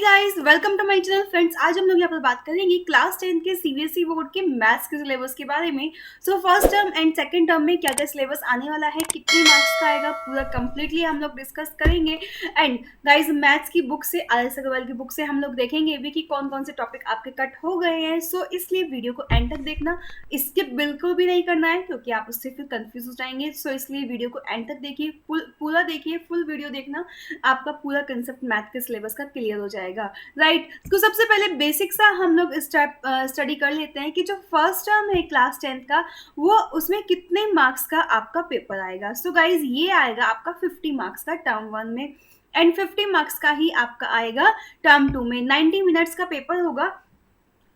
Guys, welcome to my channel friends. आज हम लोग यहाँ पर बात करेंगे क्लास 10 के सीबीएसई बोर्ड के मैथ्स के सिलेबस के बारे में। So first term and second term में क्या क्या सिलेबस आने वाला है, कितने मार्क्स का आएगा, पूरा कंप्लीटली हम लोग डिस्कस करेंगे। एंड गाइस, मैथ्स की बुक से, आर.एस. अग्रवाल की बुक से हम लोग देखेंगे भी कि कौन कौन से टॉपिक आपके कट हो गए हैं। सो इसलिए वीडियो को एंड तक देखना, स्किप बिल्कुल भी नहीं करना है क्योंकि आप उससे फिर कंफ्यूज हो जाएंगे। सो इसलिए वीडियो को एंड तक देखिए, पूरा देखिए, फुल वीडियो देखना, आपका पूरा कंसेप्ट मैथ के सिलेबस का क्लियर हो जाएगा। राइट। तो सबसे पहले बेसिक सा हम लोग स्टडी कर लेते हैं कि जो फर्स्ट टर्म है क्लास 10 का, वो उसमें कितने मार्क्स का आपका पेपर आएगा। सो गाइज, ये आएगा आपका 50 मार्क्स का टर्म 1 में, एंड 50 मार्क्स का ही आपका आएगा टर्म 2 में। 90 मिनट्स का पेपर होगा,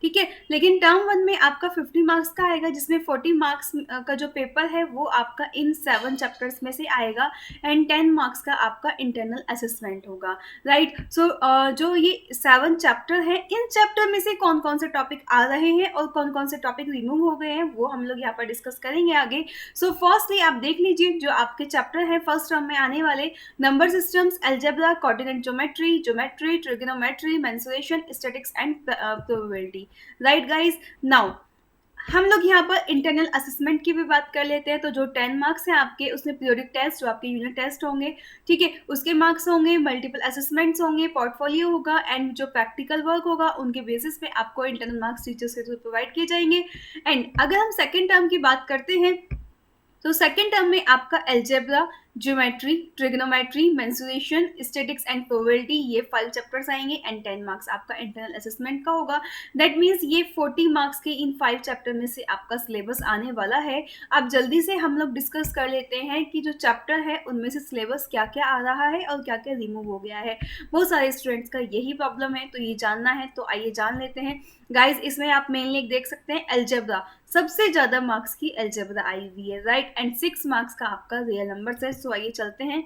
ठीक है। लेकिन टर्म 1 में आपका 50 मार्क्स का आएगा, जिसमें 40 मार्क्स का जो पेपर है वो आपका इन 7 चैप्टर्स में से आएगा, एंड 10 मार्क्स का आपका इंटरनल असेसमेंट होगा। राइट। सो जो ये 7 चैप्टर है, इन चैप्टर में से कौन कौन से टॉपिक आ रहे हैं और कौन कौन से टॉपिक रिमूव हो गए हैं, वो हम लोग यहाँ पर डिस्कस करेंगे आगे। सो फर्स्टली आप देख लीजिए जो आपके चैप्टर है फर्स्ट टर्म में आने वाले: number systems, algebra, coordinate geometry, trigonometry, mensuration, statics and probability. Right guys, now हम लोग यहाँ पर इंटरनल असेसमेंट की भी बात कर लेते हैं। तो जो 10 मार्क्स हैं आपके, उसमें पीरियोडिक टेस्ट, जो आपके यूनिट टेस्ट होंगे, ठीक है, उसके मार्क्स होंगे, मल्टीपल असेसमेंट्स होंगे, पोर्टफोलियो होगा, एंड जो प्रैक्टिकल वर्क होगा उनके बेसिस पे आपको इंटरनल मार्क्स टीचर्स के थ्रू प्रोवाइड किए जाएंगे। एंड अगर हम सेकेंड टर्म की बात करते हैं, तो सेकेंड टर्म में आपका algebra, geometry, trigonometry, mensuration, statics and probability, ये 5 चैप्टर्स आएंगे, एंड 10 मार्क्स आपका इंटरनल असेसमेंट का होगा। दैट मीन्स ये 40 मार्क्स के इन 5 चैप्टर में से आपका सिलेबस आने वाला है। अब जल्दी से हम लोग डिस्कस कर लेते हैं कि जो चैप्टर है उनमें से सिलेबस क्या क्या आ रहा है और क्या क्या रिमूव हो गया है। बहुत सारे स्टूडेंट्स का यही प्रॉब्लम है, तो ये जानना है, तो आइए जान लेते हैं। गाइज, इसमें आप मेनली देख सकते हैं अलजेब्रा, सबसे ज्यादा मार्क्स की अलजेब्रा आई हुई है। राइट। एंड 6 मार्क्स का आपका रियल नंबर है। सो आइए चलते हैं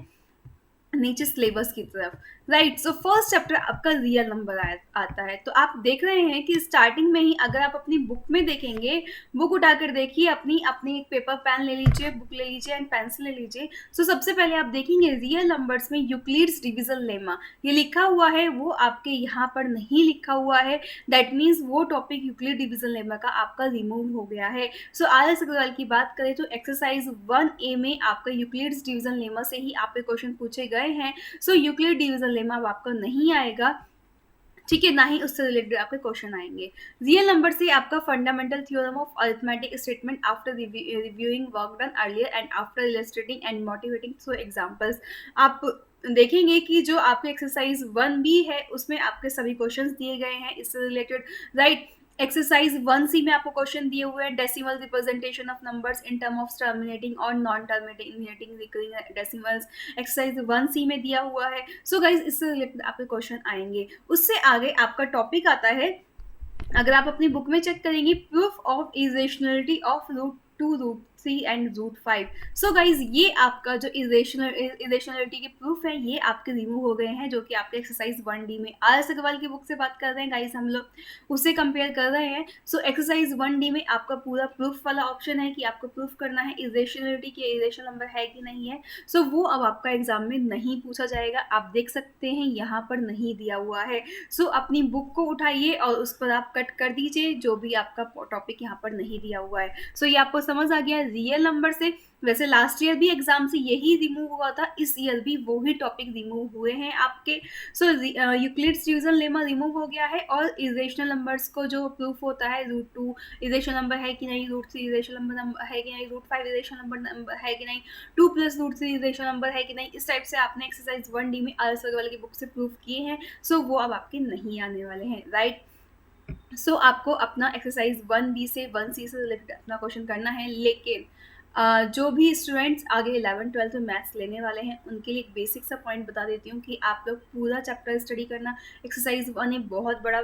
नीचे सिलेबस की तरफ। राइट। सो फर्स्ट चैप्टर आपका रियल नंबर आता है। तो आप देख रहे हैं कि स्टार्टिंग में ही अगर आप अपनी बुक में देखेंगे, बुक उठाकर देखिए, अपनी अपनी एक पेपर पेन ले लीजिए, बुक ले लीजिए एंड पेंसिल ले लीजिए। सो सबसे पहले आप देखेंगे रियल नंबर्स में यूक्लिड्स डिविजन लेमा ये लिखा हुआ है, वो आपके यहाँ पर नहीं लिखा हुआ है। दैट मीन्स वो टॉपिक यूक्लिड डिविजन लेमा का आपका रिमूव हो गया है। सो आर.एस. अग्रवाल की बात करें तो एक्सरसाइज 1A में आपका यूक्लिड्स डिविजन लेमा से ही आपके क्वेश्चन पूछे गए हैं। सो यूक्लिड डिविजन लेमा अब आपका नहीं आएगा, ठीक है, ना ही उससे रिलेटेड आपके क्वेश्चन आएंगे। रियल नंबर से आपका fundamental theorem of arithmetic statement after reviewing work done earlier and after illustrating and motivating through examples. आप देखेंगे कि जो आपके एक्सरसाइज 1B है उसमें आपके सभी क्वेश्चंस दिए गए हैं इससे रिलेटेड। राइट। एक्सरसाइज 1C में आपको क्वेश्चन दिए हुए हैं: decimal representation of numbers in term of terminating और non terminating recurring decimals, exercise 1C में दिया हुआ है। सो गाइज, इससे रिलेटेड आपके क्वेश्चन आएंगे। उससे आगे आपका टॉपिक आता है, अगर आप अपनी बुक में चेक करेंगे, proof of irrationality of √2, √3 and √5। So guys, ये आपका जो इरेशनलिटी के प्रूफ है ये आपके रिमूव हो गए हैं, जो कि आपके एक्सरसाइज 1D में, आर.एस. अग्रवाल की बुक से बात कर रहे हैं गाइज, हम लोग उससे कंपेयर कर रहे हैं। सो एक्सरसाइज 1D में आपका पूरा प्रूफ वाला ऑप्शन है कि आपको प्रूफ करना है इरेशनलिटी के इरेशनल नंबर है कि नहीं है। सो वो अब आपका एग्जाम में नहीं पूछा जाएगा। आप देख सकते हैं यहाँ पर नहीं दिया हुआ है। सो अपनी बुक को उठाइए और उस पर आप कट कर दीजिए जो भी आपका टॉपिक यहाँ पर नहीं दिया हुआ है। सो ये आपको समझ आ गया रियल नंबर से। वैसे लास्ट ईयर भी एग्जाम से यही रिमूव हुआ था, इस ईयर भी वो ही टॉपिक रिमूव हुए हैं आपके। सो यूक्लिड्स डिवीजन लेमा रिमूव हो गया है, और इरेशनल नंबर्स को जो प्रूफ होता है, √2 इरेशनल नंबर है कि नहीं, √3 इरेशनल नंबर है कि नहीं, √5 इरेशनल नंबर है कि नहीं, 2 + √3 इरेशनल नंबर है कि नहीं, इस टाइप से आपने एक्सरसाइज 1D में आर.एस. अग्रवाल की बुक से प्रूफ किए हैं। सो वो अब आपके नहीं आने वाले हैं। राइट। सो आपको अपना एक्सरसाइज 1B से 1C से रिलेटेड अपना क्वेश्चन करना है। लेकिन जो भी स्टूडेंट्स आगे 11th 12th में मैथ्स लेने वाले हैं उनके लिए एक बेसिक सा पॉइंट बता देती हूँ कि आप लोग पूरा चैप्टर स्टडी करना। एक्सरसाइज 1A बहुत बड़ा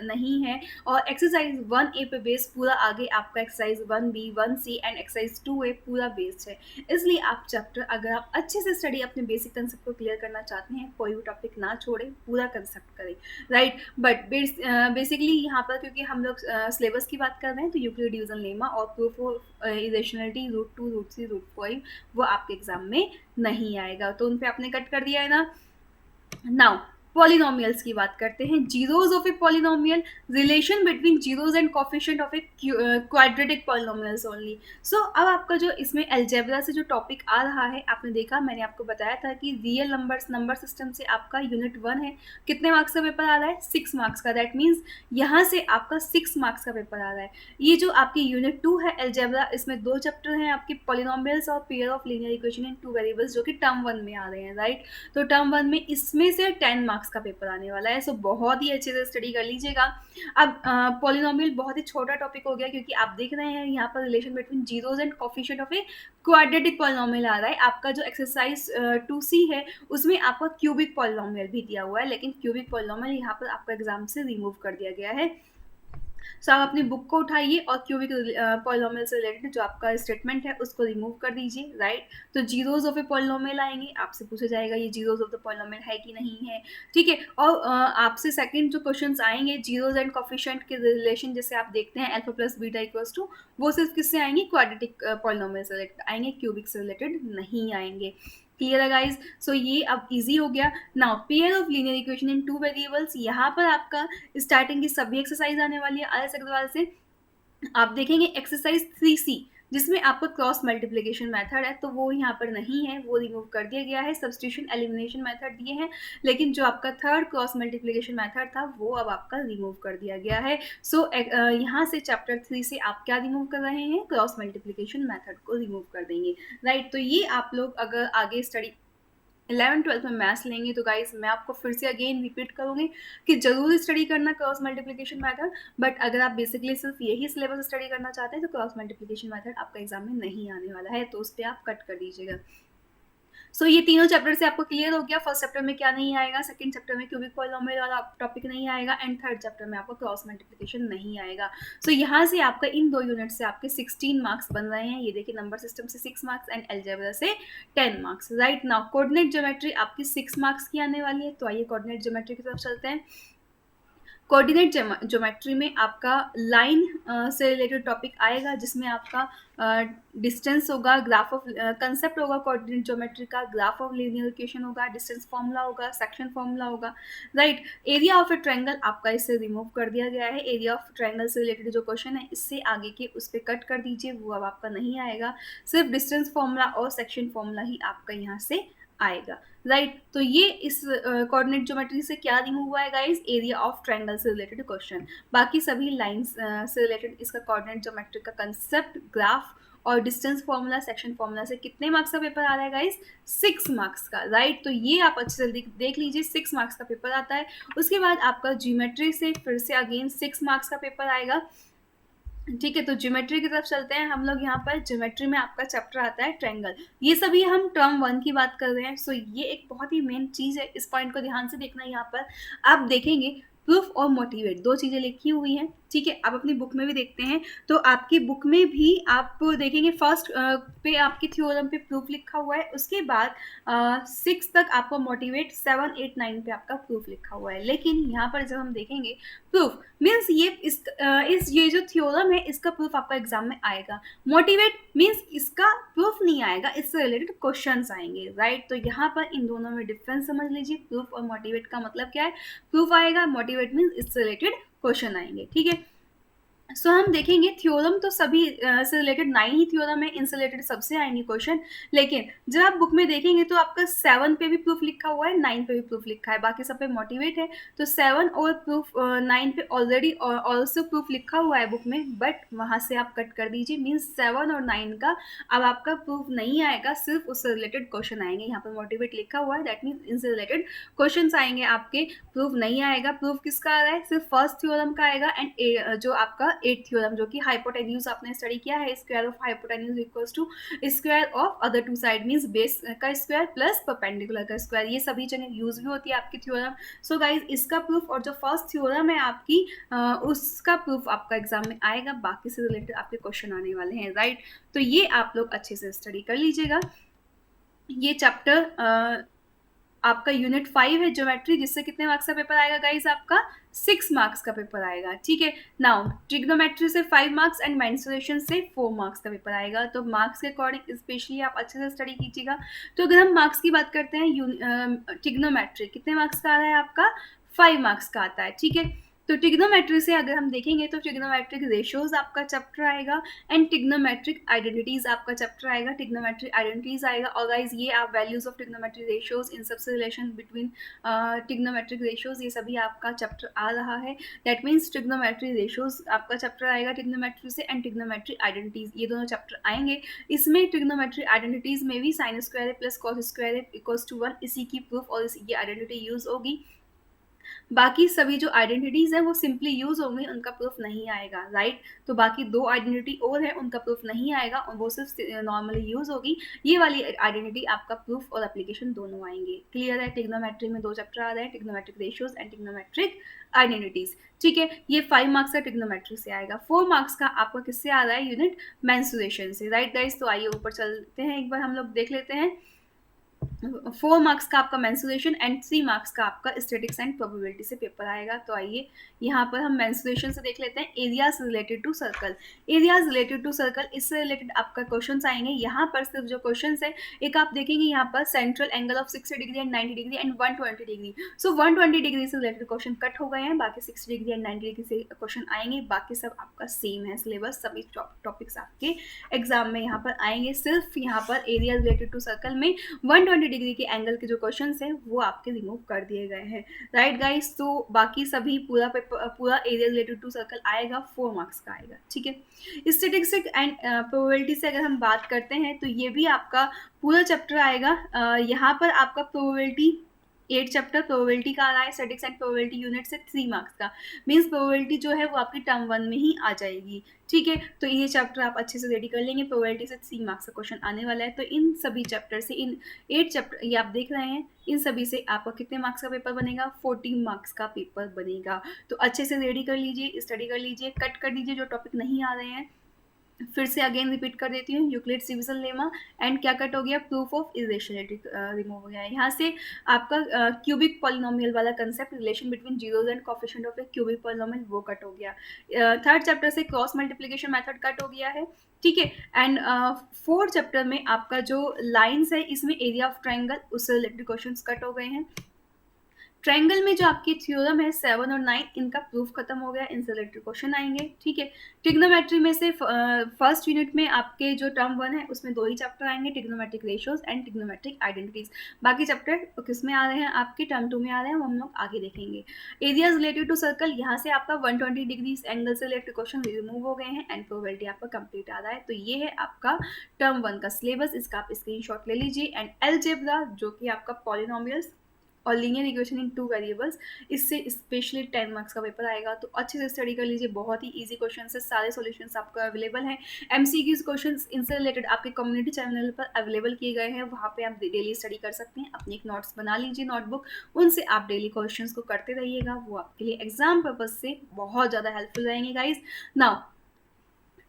नहीं है, और एक्सरसाइज 1A पे बेस पूरा आगे आपका exercise 1B 1C and exercise 2A पूरा बेस्ड है। इसलिए आप चैप्टर, अगर आप अच्छे से स्टडी अपने बेसिक कंसेप्ट को क्लियर करना चाहते हैं, कोई भी टॉपिक ना छोड़ें, पूरा कंसेप्ट करें। राइट। बट बेसिकली यहाँ पर क्योंकि हम लोग सिलेबस की बात कर रहे हैं, तो यूक्लिड डिवीजन लेमा और प्रूफ ऑफ इरेशनलिटी √2, √3, √5 वो आपके एग्जाम में नहीं आएगा, तो उन पे आपने कट कर दिया है ना। नाउ पॉलिनोमियल्स की बात करते हैं, zeros of a polynomial, relation between zeros and coefficient of a quadratic polynomials only. So अब आपका जो इसमें अलजेब्रा से जो टॉपिक आ रहा है, आपने देखा मैंने आपको बताया था कि रियल नंबर्स नंबर सिस्टम से आपका यूनिट 1 है, कितने मार्क्स का पेपर आ रहा है, 6 मार्क्स का। दैट मीन्स यहाँ से आपका 6 मार्क्स का पेपर आ रहा है। ये जो आपकी यूनिट 2 है अलजेब्रा, इसमें 2 चैप्टर हैं आपके, पॉलिनोमियल्स और pair of linear equation in 2 variables, जो कि टर्म 1 में आ रहे हैं, राइट। तो टर्म 1 में इसमें से 10 मार्क्स का पेपर आने वाला है। सो बहुत ही अच्छे से स्टडी कर लीजिएगा। अब पॉलिनोमियल बहुत ही छोटा टॉपिक हो गया, क्योंकि आप देख रहे हैं यहाँ पर relation between zeros and coefficient of a quadratic polynomial आ रहा है। आपका जो एक्सरसाइज 2C है, उसमें आपका क्यूबिक पॉलिनोमियल भी दिया हुआ है, लेकिन क्यूबिक पॉलिनोमियल यहाँ पर आपका एग्जाम से रिमूव कर दिया गया है। सो आप अपनी बुक को उठाइए और क्यूबिक पॉलिनोमियल से रिलेटेड जो आपका स्टेटमेंट है उसको रिमूव कर दीजिए, राइट। तो जीरोज ऑफ ए पॉलिनोमियल आएंगे, आपसे पूछा जाएगा ये जीरोज ऑफ द पॉलिनोमियल है कि नहीं है, ठीक है। और आपसे सेकंड जो क्वेश्चंस आएंगे, जीरोज एंड कोफिशिएंट के रिलेशन, जैसे आप देखते हैं alpha plus beta equals to, वो सिर्फ किससे आएंगे, क्वाड्रेटिक पॉलिनोमियल से रिलेटेड आएंगे, क्यूबिक से रिलेटेड नहीं आएंगे। क्लियर है गाइज। सो ये अब इजी हो गया। Now pair of linear equation in 2 variables, यहाँ पर आपका स्टार्टिंग की सभी एक्सरसाइज आने वाली है आर.एस. अग्रवाल से। आप देखेंगे एक्सरसाइज 3C, जिसमें आपका क्रॉस मल्टीप्लिकेशन मेथड है, तो वो यहाँ पर नहीं है, वो रिमूव कर दिया गया है। सब्स्टिट्यूशन एलिमिनेशन मेथड दिए हैं, लेकिन जो आपका थर्ड क्रॉस मल्टीप्लिकेशन मेथड था वो अब आपका रिमूव कर दिया गया है। सो यहाँ से चैप्टर 3 से आप क्या रिमूव कर रहे हैं, क्रॉस मल्टीप्लिकेशन मेथड को रिमूव कर देंगे, राइट। तो ये आप लोग अगर आगे स्टडी 11th-12th में मैथ्स लेंगे तो गाइस मैं आपको फिर से अगेन रिपीट करूँगी कि जरूर स्टडी करना क्रॉस मल्टीप्लिकेशन मेथड, बट अगर आप बेसिकली सिर्फ यही सिलेबस स्टडी करना चाहते हैं तो क्रॉस मल्टीप्लिकेशन मेथड आपका एग्जाम में नहीं आने वाला है, तो उस पर आप कट कर दीजिएगा। सो ये तीनों चैप्टर से आपको क्लियर हो गया, फर्स्ट चैप्टर में क्या नहीं आएगा, सेकंड चैप्टर में क्यूबिक पॉलिनोमियल वाला टॉपिक नहीं आएगा, एंड थर्ड चैप्टर में आपको क्रॉस मल्टीप्लिकेशन नहीं आएगा। सो यहाँ से आपका इन 2 यूनिट से आपके 16 मार्क्स बन रहे हैं। ये देखिए नंबर सिस्टम से 6 मार्क्स एंड अलजेब्रा से 10 marks, right. Now coordinate geometry आपकी 6 मार्क्स की आने वाली है, तो आइए कोऑर्डिनेट ज्योमेट्री की तरफ चलते हैं। कोऑर्डिनेट ज्योमेट्री में आपका लाइन से रिलेटेड टॉपिक आएगा, जिसमें आपका डिस्टेंस होगा, ग्राफ ऑफ कंसेप्ट होगा कोऑर्डिनेट ज्योमेट्री का, ग्राफ ऑफ लीनियर इक्वेशन होगा, डिस्टेंस फॉर्मूला होगा, सेक्शन फॉर्मूला होगा, right. Area of a triangle आपका इससे रिमूव कर दिया गया है। एरिया ऑफ ट्रायंगल से रिलेटेड जो क्वेश्चन है इससे आगे के उस पर कट कर दीजिए, वो अब आपका नहीं आएगा। सिर्फ डिस्टेंस फॉर्मूला और सेक्शन फॉर्मूला ही आपका यहाँ से आएगा, राइट। तो ये इस कोऑर्डिनेट ज्योमेट्री से क्या रिमूव हुआ है गाइस, एरिया ऑफ ट्रायंगल से रिलेटेड क्वेश्चन। बाकी सभी लाइंस से रिलेटेड इसका कोऑर्डिनेट ज्योमेट्री का कंसेप्ट, ग्राफ और डिस्टेंस फॉर्मूला, सेक्शन फॉर्मूला से कितने मार्क्स का पेपर आ रहा है गाइस, 6 मार्क्स का, राइट। तो ये आप अच्छे से देख लीजिए, 6 मार्क्स का पेपर आता है। उसके बाद आपका ज्योमेट्री से फिर से अगेन 6 मार्क्स का पेपर आएगा, ठीक है। तो ज्योमेट्री की तरफ चलते हैं हम लोग। यहाँ पर ज्योमेट्री में आपका चैप्टर आता है ट्रायंगल। ये सभी हम टर्म 1 की बात कर रहे हैं। सो ये एक बहुत ही मेन चीज़ है, इस पॉइंट को ध्यान से देखना है। यहाँ पर आप देखेंगे प्रूफ और मोटिवेट 2 चीज़ें लिखी हुई हैं, ठीक है। आप अपनी बुक में भी देखते हैं, तो आपकी बुक में भी आप देखेंगे फर्स्ट पे आपकी थ्योरम पे प्रूफ लिखा हुआ है, उसके बाद 6 तक आपको मोटिवेट, 7, 8, 9 पे आपका प्रूफ लिखा हुआ है। लेकिन यहाँ पर जब हम देखेंगे प्रूफ मीन्स ये जो थ्योरम है इसका प्रूफ आपका एग्जाम में आएगा। मोटिवेट मीन्स इसका प्रूफ नहीं आएगा, इससे रिलेटेड क्वेश्चंस आएंगे, राइट। तो यहाँ पर इन दोनों में डिफरेंस समझ लीजिए। प्रूफ और मोटिवेट का मतलब क्या है, प्रूफ आएगा, मोटिवेट मीन्स इससे रिलेटेड क्वेश्चन आएंगे, ठीक है। सो हम देखेंगे थ्योरम तो सभी से रिलेटेड 9 ही थ्योरम है, इनसे रिलेटेड सबसे आएंगे क्वेश्चन। लेकिन जब आप बुक में देखेंगे तो आपका 7 पे भी प्रूफ लिखा हुआ है, 9 पे भी प्रूफ लिखा है, बाकी सब पे मोटिवेट है। तो 7 और प्रूफ 9 पे ऑलरेडी ऑल्सो प्रूफ लिखा हुआ है बुक में, बट वहाँ से आप कट कर दीजिए। मीन्स 7 और 9 का अब आपका प्रूफ नहीं आएगा, सिर्फ उससे रिलेटेड क्वेश्चन आएंगे। यहाँ पर मोटिवेट लिखा हुआ है, दैट मीन्स इनसे रिलेटेड क्वेश्चन आएंगे आपके, प्रूफ नहीं आएगा। प्रूफ किसका आ रहा है, सिर्फ फर्स्ट थ्योरम का आएगा, एंड जो आपका 8th थ्योरम जो कि हाइपोटेन्यूज आपने स्टडी किया है, square of hypotenuse equals to square of other 2 side means base का स्क्वायर प्लस परपेंडिकुलर का स्क्वायर। ये सभी जगह यूज भी होती है आपकी थ्योरम। सो गाइज इसका प्रूफ और जो फर्स्ट थ्योरम है आपकी उसका प्रूफ आपका एग्जाम में आएगा, बाकी से रिलेटेड आपके क्वेश्चन आने वाले हैं, राइट। तो ये आप लोग अच्छे से स्टडी कर लीजिएगा। ये चैप्टर आपका यूनिट 5 है ज्योमेट्री, जिससे कितने मार्क्स का पेपर आएगा गाइस? आपका 6 मार्क्स का पेपर आएगा, ठीक है। नाउ ट्रिग्नोमेट्री से 5 मार्क्स एंड मेंसुरेशन से 4 मार्क्स का पेपर आएगा। तो मार्क्स के अकॉर्डिंग स्पेशली आप अच्छे से स्टडी कीजिएगा। तो अगर हम मार्क्स की बात करते हैं, ट्रिग्नोमेट्री कितने मार्क्स का आ रहा है आपका? 5 मार्क्स का आता है, ठीक है। तो ट्रिग्नोमेट्री से अगर हम देखेंगे तो ट्रिग्नोमेट्रिक रेशियोज आपका चैप्टर आएगा एंड ट्रिग्नोमेट्रिक आइडेंटिटीज आपका चैप्टर आएगा, ट्रिग्नोमेट्रिक आइडेंटिटीज आएगा। और गाइस ये आप वैल्यूज ऑफ ट्रिग्नोमेट्रिक रेशियोज, इन सबसे रिलेशन बिटवीन ट्रिग्नोमेट्रिक रेशियोज, ये सभी आपका चैप्टर आ रहा है। दैट मीन्स ट्रिग्नोमेट्रिक रेशियोज आपका चैप्टर आएगा ट्रिग्नोमेट्री से, एंड ट्रिग्नोमेट्रिक आइडेंटिटीज, ये दोनों चैप्टर आएंगे। इसमें ट्रिग्नोमेट्रिक आइडेंटिटीज में भी sine square plus cos square equals to 1 इसी की प्रूफ और इसी की आइडेंटिटी यूज होगी। बाकी सभी जो आइडेंटिटीज हैं वो सिंपली यूज होंगे, उनका प्रूफ नहीं आएगा, राइट। तो बाकी 2 आइडेंटिटी और है, उनका प्रूफ नहीं आएगा और वो सिर्फ नॉर्मली यूज होगी। ये वाली आइडेंटिटी आपका प्रूफ और एप्लीकेशन दोनों आएंगे। क्लियर है? ट्रिग्नोमेट्री में 2 चैप्टर आ रहे हैं, trigonometric ratios and trigonometric identities, ठीक है। ये 5 मार्क्स का ट्रिग्नोमेट्री से आएगा। 4 मार्क्स का आपका किससे आ रहा है? यूनिट मेंसुरेशन से, राइट गाइस। तो आइए ऊपर चलते हैं, एक बार हम लोग देख लेते हैं। 4 मार्क्स का आपका मेंसुरेशन एंड 3 मार्क्स का आपका स्टैटिक्स एंड प्रोबेबिलिटी से पेपर आएगा। तो आइए यहाँ पर हम मेंसुरेशन से देख लेते हैं। Areas related to circle, areas related to circle, इससे रिलेटेड आपका क्वेश्चंस आएंगे। यहाँ पर सिर्फ जो क्वेश्चंस है, एक आप देखेंगे यहाँ पर central angle of 60 degree and 90 degree and 120 degree. So 120 degree से रिलेटेड क्वेश्चन कट हो गए हैं, बाकी 60 डिग्री एंड 90 डिग्री से क्वेश्चन आएंगे। बाकी सब आपका सेम है सिलेबस, सभी टॉपिक्स आपके एग्जाम में यहाँ पर आएंगे। सिर्फ यहाँ पर एरिया रिलेटेड टू सर्कल में 120 डिग्री के एंगल के जो क्वेश्चंस हैं वो आपके रिमूव कर दिए गए हैं, राइट गाइस। तो बाकी सभी पूरा एरिया रिलेटेड टू सर्कल आएगा, 4 मार्क्स का आएगा, ठीक है। स्टैटिस्टिक्स एंड प्रोबेबिलिटी से अगर हम बात करते हैं तो ये भी आपका पूरा चैप्टर आएगा। यहाँ पर आपका प्रोबेबिलिटी 8 चैप्टर प्रोबेबिलिटी का आ रहा है, स्टैटिस्टिक्स एंड प्रोबेबिलिटी यूनिट से 3 मार्क्स का। मीन्स प्रोबेबिलिटी जो है वो आपकी टर्म 1 में ही आ जाएगी, ठीक है। तो ये चैप्टर आप अच्छे से रेडी कर लेंगे, प्रोबेबिलिटी से 3 मार्क्स का क्वेश्चन आने वाला है। तो इन सभी चैप्टर से, इन 8 चैप्टर ये आप देख रहे हैं, इन सभी से आपका कितने मार्क्स का पेपर बनेगा? 14 मार्क्स का पेपर बनेगा। तो अच्छे से रेडी कर लीजिए, स्टडी कर लीजिए, कट कर दीजिए जो टॉपिक नहीं आ रहे हैं। फिर से अगेन रिपीट कर देती हूँ, यूक्लिड्स डिवीजन लेमा एंड क्या कट हो गया? प्रूफ ऑफ इरेशनलिटी रिमूव हो गया है। यहाँ से आपका क्यूबिक पॉलिनोमियल वाला concept, relation between zeros and coefficient of A cubic polynomial, वो कट हो गया। थर्ड चैप्टर से क्रॉस मल्टीप्लिकेशन मेथड कट हो गया है, ठीक है। एंड 4th चैप्टर में आपका जो लाइन्स है, इसमें एरिया ऑफ ट्राइंगल, उससे रिलेटेड क्वेश्चन कट हो गए हैं। ट्रायंगल में जो आपकी थ्योरम है 7 और 9, इनका प्रूफ खत्म हो गया, इनसे रिलेटेड क्वेश्चन आएंगे, ठीक है। ट्रिग्नोमेट्री में से फर्स्ट यूनिट में आपके जो टर्म 1 है उसमें 2 ही चैप्टर आएंगे, trigonometric ratios and trigonometric identities. बाकी चैप्टर किस में आ रहे हैं? आपके टर्म 2 में आ रहे हैं, वो हम लोग आगे देखेंगे। एरियाज रिलेटेड टू सर्कल, यहाँ से आपका 120 डिग्री एंगल से रिलेटेड क्वेश्चन रिमूव हो गए हैं एंड प्रोबेबिलिटी आपका कंप्लीट आ रहा है। तो ये है आपका टर्म 1 का सिलेबस, इसका आप स्क्रीनशॉट ले लीजिए। एंड अलजेब्रा जो कि आपका पॉलिनोमियल्स और लीनियर इक्वेशन इन 2 वेरिएबल्स, इससे स्पेशली 10 मार्क्स का पेपर आएगा। तो अच्छे से स्टडी कर लीजिए, बहुत ही इजी क्वेश्चन है, सारे सॉल्यूशंस आपको अवेलेबल हैं। एमसीक्यूज क्वेश्चंस इनसे रिलेटेड आपके कम्युनिटी चैनल पर अवेलेबल किए गए हैं, वहाँ पे आप डेली स्टडी कर सकते हैं। अपनी एक नोट्स बना लीजिए, नोटबुक, उनसे आप डेली क्वेश्चंस को करते रहिएगा, वो आपके लिए एग्जाम पर्पज से बहुत ज़्यादा हेल्पफुल रहेंगे गाइज। नाउ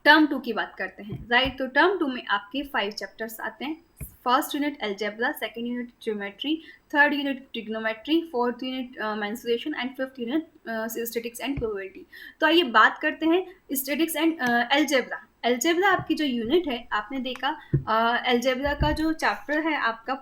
टर्म 2 की बात करते हैं, राइट। तो टर्म 2 में आपके 5 चैप्टर्स आते हैं। First unit algebra, second unit geometry, third unit trigonometry, fourth unit mensuration and fifth unit statistics and probability. तो आइए बात करते हैं स्टैटिस्टिक्स एंड अलजेब्रा। अलजेब्रा आपकी जो यूनिट है, आपने देखा अलजेब्रा का जो चैप्टर है आपका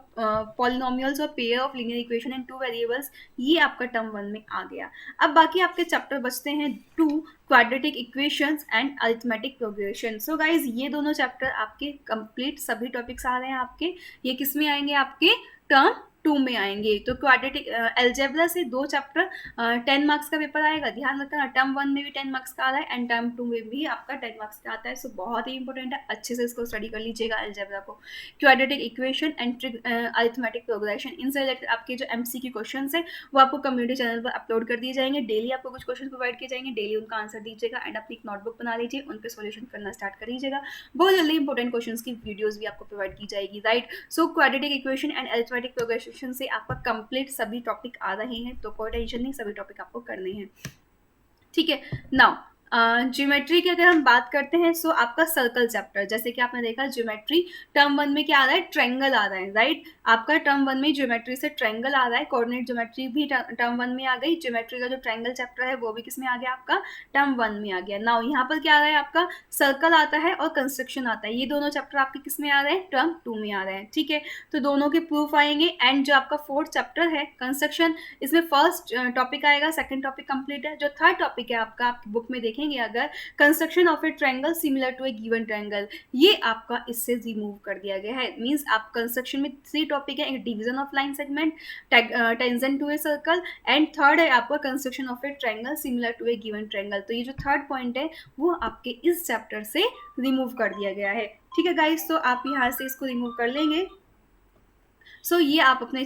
पॉलिनोमियल्स और pair of linear equation in 2 variables, ये आपका टर्म 1 में आ गया। अब बाकी आपके चैप्टर बचते हैं 2, quadratic equations and arithmetic progression. So guys ये दोनों चैप्टर आपके कंप्लीट सभी टॉपिक्स आ रहे हैं आपके, ये किस में आएंगे? आपके टर्म 2 में आएंगे। तो क्वाड्रेटिक अलजेब्रा से 2 चैप्टर 10 मार्क्स का पेपर आएगा। ध्यान रखना, टर्म 1 में भी 10 मार्क्स का आ रहा है एंड टर्म 2 में भी आपका 10 मार्क्स का आता है। सो बहुत ही इंपॉर्टेंट है, अच्छे से इसको स्टडी कर लीजिएगा अलजेब्रा को। Quadratic equation and arithmetic progression, इनसे रिलेटेड आपके जो एमसीक्यू क्वेश्चंस है वो आपको कम्युनिटी चैनल पर अपलोड कर दिए जाएंगे। डेली आपको कुछ क्वेश्चन प्रोवाइड किए जाएंगे, डेली उनका आंसर दीजिएगा एंड अपनी एक नोटबुक बना लीजिए, उन पर सोल्यूशन करना स्टार्ट कर लीजिएगा। बहुत जल्दी इंपॉर्टेंट क्वेश्चन की वीडियोज भी आपको प्रोवाइड की जाएगी, right. So quadratic equation and arithmetic progression से आपका कंप्लीट सभी टॉपिक आ रहे हैं, तो कोई टेंशन नहीं, सभी टॉपिक आपको करने हैं, ठीक है। नाउ ज्योमेट्री की अगर हम बात करते हैं, सो आपका सर्कल चैप्टर, जैसे कि आपने देखा ज्योमेट्री टर्म वन में क्या आ रहा है, ट्रायंगल आ रहा है, राइट। आपका टर्म वन में ज्योमेट्री से ट्रायंगल आ रहा है, कोऑर्डिनेट ज्योमेट्री भी टर्म वन में आ गई, ज्योमेट्री का जो ट्रायंगल चैप्टर है वो भी किसमें आ गया, आपका टर्म वन में आ गया। नाउ यहाँ पर क्या आ रहा है, आपका सर्कल आता है और कंस्ट्रक्शन आता है, ये दोनों चैप्टर आपके किसमें आ रहे हैं, टर्म टू में आ रहे हैं, ठीक है। तो दोनों के प्रूफ आएंगे। एंड जो आपका फोर्थ चैप्टर है कंस्ट्रक्शन, इसमें फर्स्ट टॉपिक आएगा, सेकंड टॉपिक कंप्लीट है। जो थर्ड टॉपिक है आपका, आपकी बुक में देखेंगे अगर, construction of a triangle similar to a given triangle, ये आपका इससे रिमूव कर दिया गया है। मींस आप कंस्ट्रक्शन में 3 टॉपिक है, एक division of line segment, tangent to a circle, and third है आपका construction of a triangle similar to a given triangle. तो ये जो थर्ड पॉइंट है वो आपके इस चैप्टर से रिमूव कर दिया गया है, ठीक है गाइस। तो आप यहाँ से इसको रिमूव कर लेंगे। सो ये आप अपने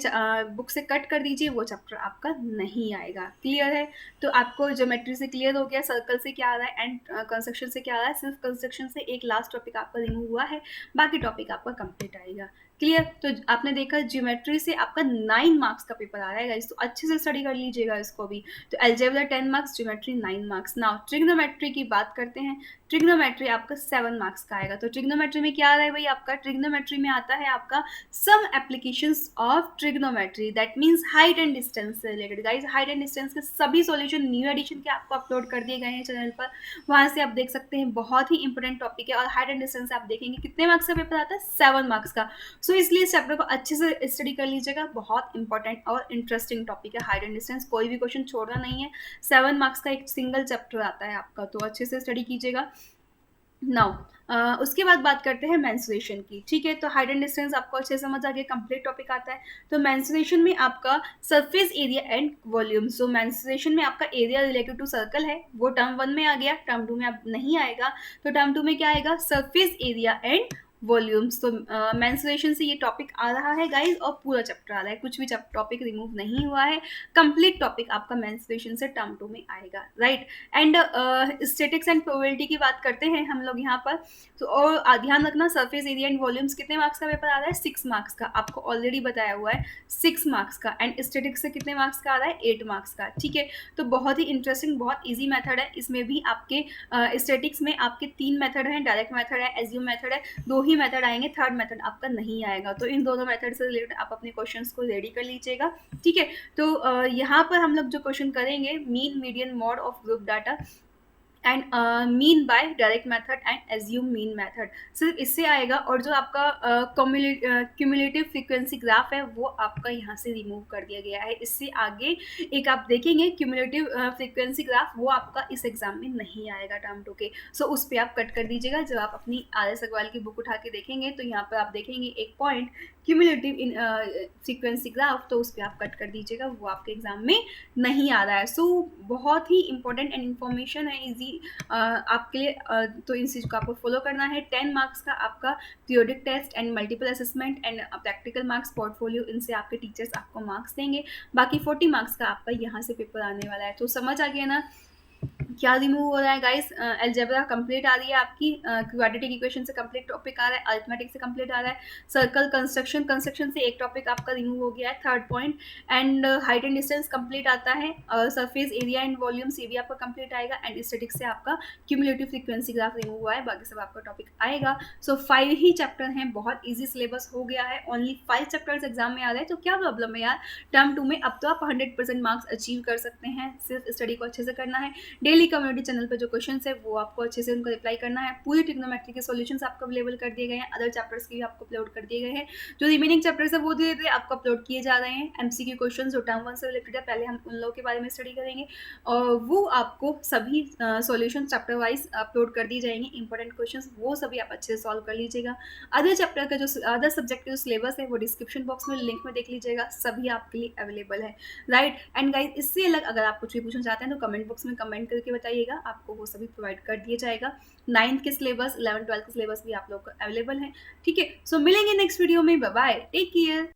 बुक से कट कर दीजिए, वो चैप्टर आपका नहीं आएगा, क्लियर है। तो आपको ज्योमेट्री से क्लियर हो गया, सर्कल से क्या आ रहा है एंड कंस्ट्रक्शन से क्या आ रहा है। सिर्फ कंस्ट्रक्शन से एक लास्ट टॉपिक आपका रिमूव हुआ है, बाकी टॉपिक आपका कंप्लीट आएगा, क्लियर। तो आपने देखा ज्योमेट्री से आपका 9 मार्क्स का पेपर आ रहा है गाइस, तो अच्छे से स्टडी कर लीजिएगा इसको भी। तो algebra 10 marks, geometry 9 marks. Now trigonometry की बात करते हैं। ट्रिग्नोमेट्री आपका 7 मार्क्स का आएगा। तो ट्रिग्नोमेट्री में क्या आ रहा है भाई, आपका ट्रिग्नोमेट्री में आता है आपका some applications of trigonometry, that means height and distance से related. Guys height and distance के सभी सॉल्यूशन न्यू एडिशन के आपको अपलोड कर दिए गए हैं चैनल पर, वहां से आप देख सकते हैं, बहुत ही इंपॉर्टेंट टॉपिक है। और हाइट एंड डिस्टेंस आप देखेंगे कितने मार्क्स का पेपर आता है, 7 मार्क्स का। सो इसलिए इस चैप्टर को अच्छे से स्टडी कर लीजिएगा, बहुत इंपॉर्टेंट और इंटरेस्टिंग टॉपिक है हाइट एंड डिस्टेंस, कोई भी क्वेश्चन छोड़ना नहीं है। 7 मार्क्स का एक सिंगल चैप्टर आता है आपका, तो अच्छे से स्टडी कीजिएगा। नाउ उसके बाद बात करते हैं मेंस्ट्रुएशन की, ठीक है। तो हाइट एंड डिस्टेंस आपको अच्छे समझ आ गया, कंप्लीट टॉपिक आता है। तो मेंस्ट्रुएशन में आपका surface area and volume. So menstruation में आपका एरिया रिलेटेड टू सर्कल है, वो टर्म वन में आ गया, टर्म टू में अब नहीं आएगा। तो टर्म टू में क्या आएगा, सरफेस एरिया एंड वॉल्यूम्स। तो मेंस्ट्रुएशन से ये टॉपिक आ रहा है गाइस, और पूरा चैप्टर आ रहा है, कुछ भी टॉपिक रिमूव नहीं हुआ है, कंप्लीट टॉपिक आपका मेंस्ट्रुएशन से टर्म टू में आएगा, right. And statics and probability की बात करते हैं हम लोग यहाँ पर। तो और ध्यान रखना, सरफेस एरिया एंड वॉल्यूम्स कितने मार्क्स का पेपर आ रहा है, 6 मार्क्स का, आपको ऑलरेडी बताया हुआ है 6 मार्क्स का। एंड स्टैटिक्स से कितने मार्क्स का आ रहा है, 8 मार्क्स का, ठीक है। तो बहुत ही इंटरेस्टिंग, बहुत ईजी मेथड है। इसमें भी आपके स्टैटिक्स में आपके 3 मेथड हैं, डायरेक्ट मेथड है, एज्यूम मेथड है, 2 ही मेथड आएंगे, थर्ड मेथड आपका नहीं आएगा। तो इन दोनों मेथड से रिलेटेड आप अपने क्वेश्चंस को रेडी कर लीजिएगा, ठीक है। तो यहाँ पर हम लोग जो क्वेश्चन करेंगे, mean median mode of group data and mean by direct method and assume mean method, सिर्फ इससे आएगा। और जो आपका क्यूमुलेटिव फ्रीक्वेंसी ग्राफ है वो आपका यहाँ से रिमूव कर दिया गया है। इससे आगे एक आप देखेंगे क्यूमुलेटिव फ्रीक्वेंसी ग्राफ, वो आपका इस एग्जाम में नहीं आएगा टर्म टू के। सो उस पर आप कट कर दीजिएगा। जब आप अपनी RS अग्रवाल की बुक उठा के देखेंगे तो यहाँ पर आप देखेंगे एक point cumulative in frequency graph, तो उस पर आप कट कर दीजिएगा, वो आपके एग्जाम में नहीं आ रहा है। सो बहुत ही इंपॉर्टेंट एंड इन्फॉर्मेशन है, इजी आपके लिए। तो इन चीज़ को आपको फॉलो करना है। 10 मार्क्स का आपका periodic test and multiple assessment and practical marks, portfolio, इनसे आपके टीचर्स आपको मार्क्स देंगे। बाकी 40 मार्क्स का आपका यहाँ से पेपर आने वाला है। तो समझ आ गया ना क्या रिमूव हो रहा है गाइस। अलजेब्रा कंप्लीट आ रही है आपकी, क्वाड्रेटिक इक्वेशन से कंप्लीट टॉपिक आ रहा है, अरिथमेटिक से कंप्लीट आ रहा है, सर्कल कंस्ट्रक्शन से एक टॉपिक आपका रिमूव हो गया है, third point. And height and distance complete आता है, सरफेस एरिया एंड वॉल्यूम्स ये भी आपका कंप्लीट आएगा। एंड स्टैटिक्स से आपका क्यूमुलेटिव फ्रीक्वेंसी ग्राफ रिमूव हुआ है, बाकी सब आपका टॉपिक आएगा। सो 5 ही चैप्टर हैं, बहुत ईजी सिलेबस हो गया है, ओनली 5 चैप्टर्स एग्जाम में आ रहे हैं। तो क्या प्रॉब्लम है यार, टर्म 2 में अब तो आप 100% मार्क्स अचीव कर सकते हैं, सिर्फ स्टडी को अच्छे से करना है। डेली कम्युनिटी चैनल पर जो क्वेश्चंस है वो आपको अच्छे से उनको रिप्लाई करना है। पूरी ट्रिग्नोमेट्री के सॉल्यूशंस आपको अवेलेबल कर दिए गए हैं, अदर चैप्टर्स के भी आपको अपलोड कर दिए गए हैं। जो रिमेनिंग चैप्टर्स है वो धीरे धीरे आपको अपलोड किए जा रहे हैं। MCQ क्वेश्चन जो टर्म 1 से रिलेटेड है, पहले हम उन लोगों के बारे में स्टडी करेंगे, और वो आपको सभी सॉल्यूशन चैप्टर वाइज अपलोड कर दी जाएंगे। इंपॉर्टेंट क्वेश्चन वो सभी आप अच्छे से सॉल्व कर लीजिएगा। अदर चैप्टर का जो अदर सब्जेक्ट का जो सिलेबस है वो डिस्क्रिप्शन बॉक्स में लिंक में देख लीजिएगा, सभी आपके लिए अवेलेबल है, राइट। एंड गाइस इससे अलग अगर आप कुछ भी पूछना चाहते हैं तो कमेंट बॉक्स में कमेंट करके बताइएगा, आपको वो सभी प्रोवाइड कर दिया जाएगा। 9th के सिलेबस, 11th 12th के सिलेबस भी आप लोग को अवेलेबल है, ठीक है। सो मिलेंगे नेक्स्ट वीडियो में, बाय बाय, टेक केयर।